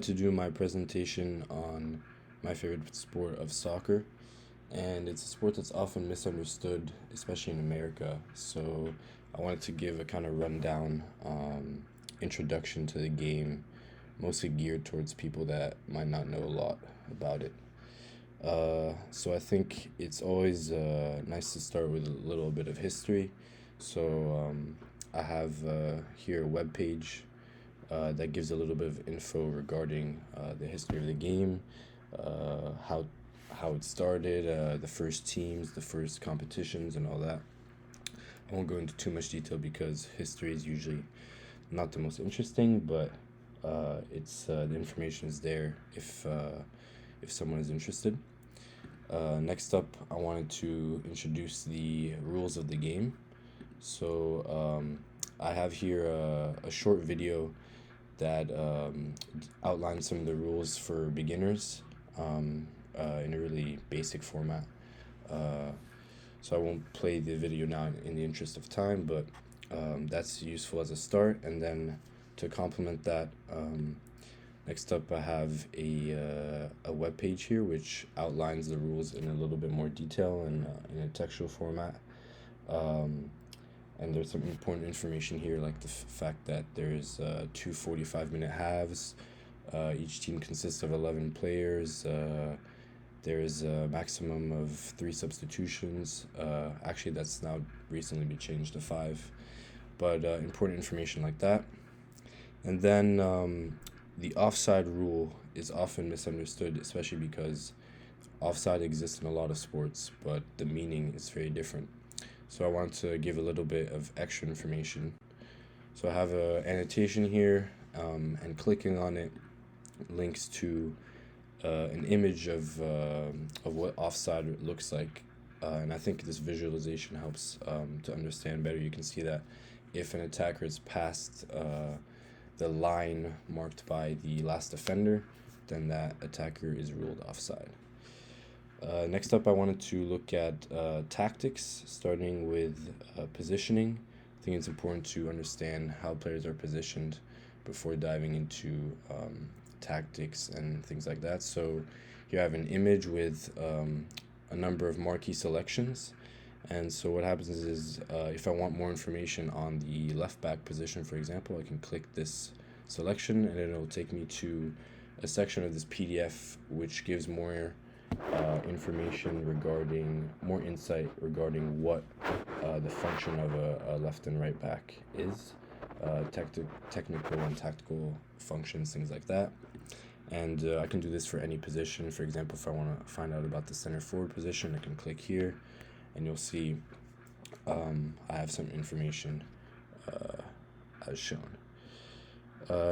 To do my presentation on my favorite sport of soccer, and it's a sport that's often misunderstood, especially in America. So I wanted to give a kind of rundown introduction to the game, mostly geared towards people that might not know a lot about it. So I think it's always nice to start with a little bit of history. So I have here a web page that gives a little bit of info regarding the history of the game, how it started, the first teams, the first competitions, and all that. I won't go into too much detail because history is usually not the most interesting, but it's the information is there if someone is interested. Next up, I wanted to introduce the rules of the game. So I have here a short video that outlines some of the rules for beginners in a really basic format. Uh, so I won't play the video now in the interest of time, but that's useful as a start. And then to complement that, next up I have a web page here which outlines the rules in a little bit more detail and in a textual format. Um, and there's some important information here, like the fact that there's two 45-minute halves. Each team consists of 11 players. There's a maximum of 3 substitutions. Actually, that's now recently been changed to 5. But important information like that. And then the offside rule is often misunderstood, especially because offside exists in a lot of sports, but the meaning is very different. So I want to give a little bit of extra information. So I have an annotation here, and clicking on it links to an image of what offside looks like. And I think this visualization helps to understand better. You can see that if an attacker is past the line marked by the last defender, then that attacker is ruled offside. Next up, I wanted to look at tactics, starting with positioning. I think it's important to understand how players are positioned before diving into tactics and things like that. So here I have an image with a number of marquee selections. And so what happens is if I want more information on the left back position, for example, I can click this selection and it'll take me to a section of this PDF which gives more information regarding more insight regarding what the function of a left and right back is, technical and tactical functions, things like that. And I can do this for any position. For example, if I want to find out about the center forward position, I can click here and you'll see I have some information as shown.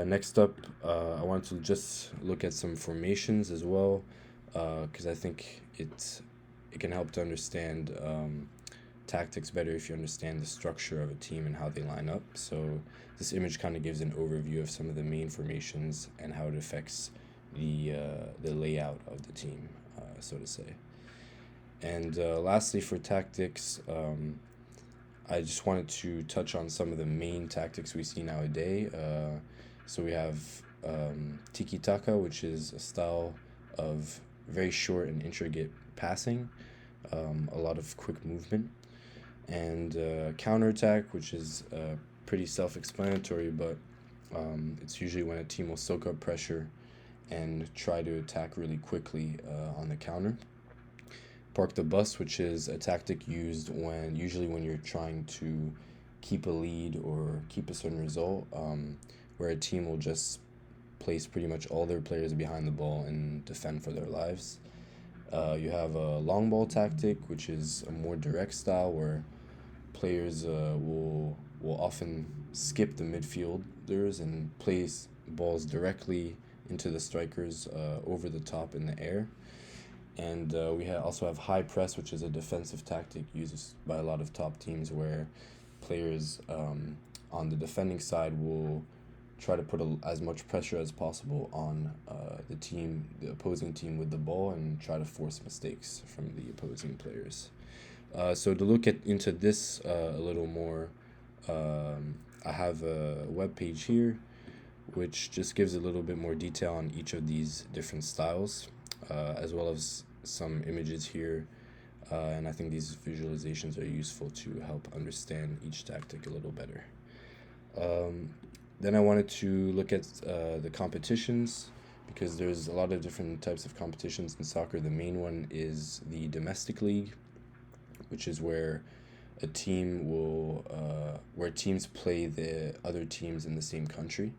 Next up, I want to just look at some formations as well, because I think it can help to understand tactics better if you understand the structure of a team and how they line up. So this image kind of gives an overview of some of the main formations and how it affects the layout of the team, so to say. And lastly, for tactics, I just wanted to touch on some of the main tactics we see nowadays. So we have tiki-taka, which is a style of very short and intricate passing, a lot of quick movement, and counterattack, which is pretty self-explanatory, but it's usually when a team will soak up pressure and try to attack really quickly on the counter. Park the bus, which is a tactic used usually when you're trying to keep a lead or keep a certain result, where a team will just place pretty much all their players behind the ball and defend for their lives. You have a long ball tactic, which is a more direct style where players will often skip the midfielders and place balls directly into the strikers over the top in the air. And we also have high press, which is a defensive tactic used by a lot of top teams where players on the defending side will try to put as much pressure as possible on the opposing team with the ball, and try to force mistakes from the opposing players. So to look into this a little more, I have a web page here which just gives a little bit more detail on each of these different styles, as well as some images here. And I think these visualizations are useful to help understand each tactic a little better. Then I wanted to look at the competitions, because there's a lot of different types of competitions in soccer. The main one is the domestic league, which is where where teams play the other teams in the same country.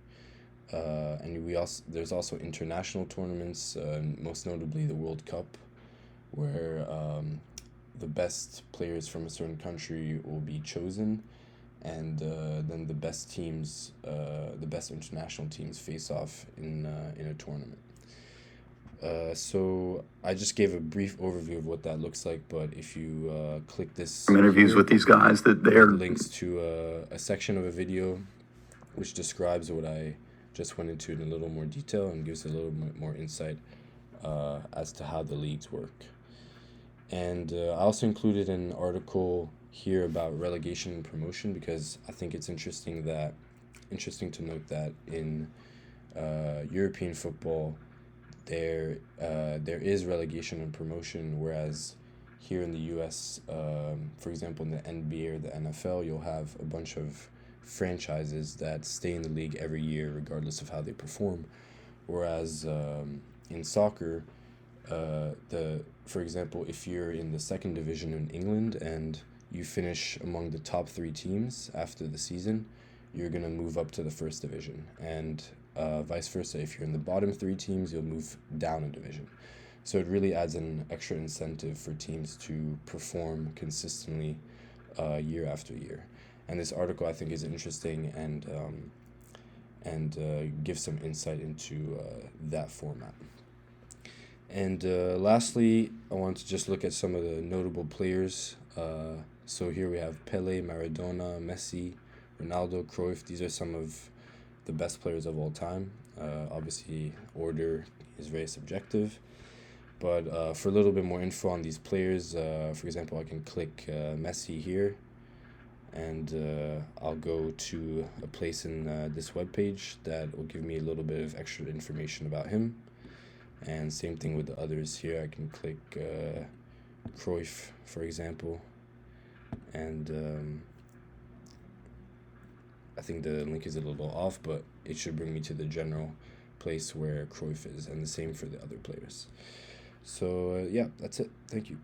And there's also international tournaments, most notably the World Cup, where the best players from a certain country will be chosen, and then the best teams, the best international teams, face off in a tournament. So I just gave a brief overview of what that looks like, but if you click this Some interviews here, with these guys that they're links to a section of a video which describes what I just went into in a little more detail and gives a little bit more insight as to how the leagues work. And I also included an article here about relegation and promotion, because I think it's interesting to note that in European football there is relegation and promotion, whereas here in the U.S., for example, in the NBA or the NFL, you'll have a bunch of franchises that stay in the league every year regardless of how they perform. Whereas in soccer, for example, if you're in the second division in England and you finish among the top 3 teams after the season, you're going to move up to the first division. And vice versa, if you're in the bottom 3 teams, you'll move down a division. So it really adds an extra incentive for teams to perform consistently year after year. And this article, I think, is interesting and gives some insight into that format. And lastly, I want to just look at some of the notable players. So here we have Pele, Maradona, Messi, Ronaldo, Cruyff. These are some of the best players of all time. Obviously, order is very subjective. But for a little bit more info on these players, for example, I can click Messi here, and I'll go to a place in this webpage that will give me a little bit of extra information about him. And same thing with the others here. I can click Cruyff, for example, and I think the link is a little off, but it should bring me to the general place where Cruyff is, and the same for the other players. So yeah, that's it. Thank you.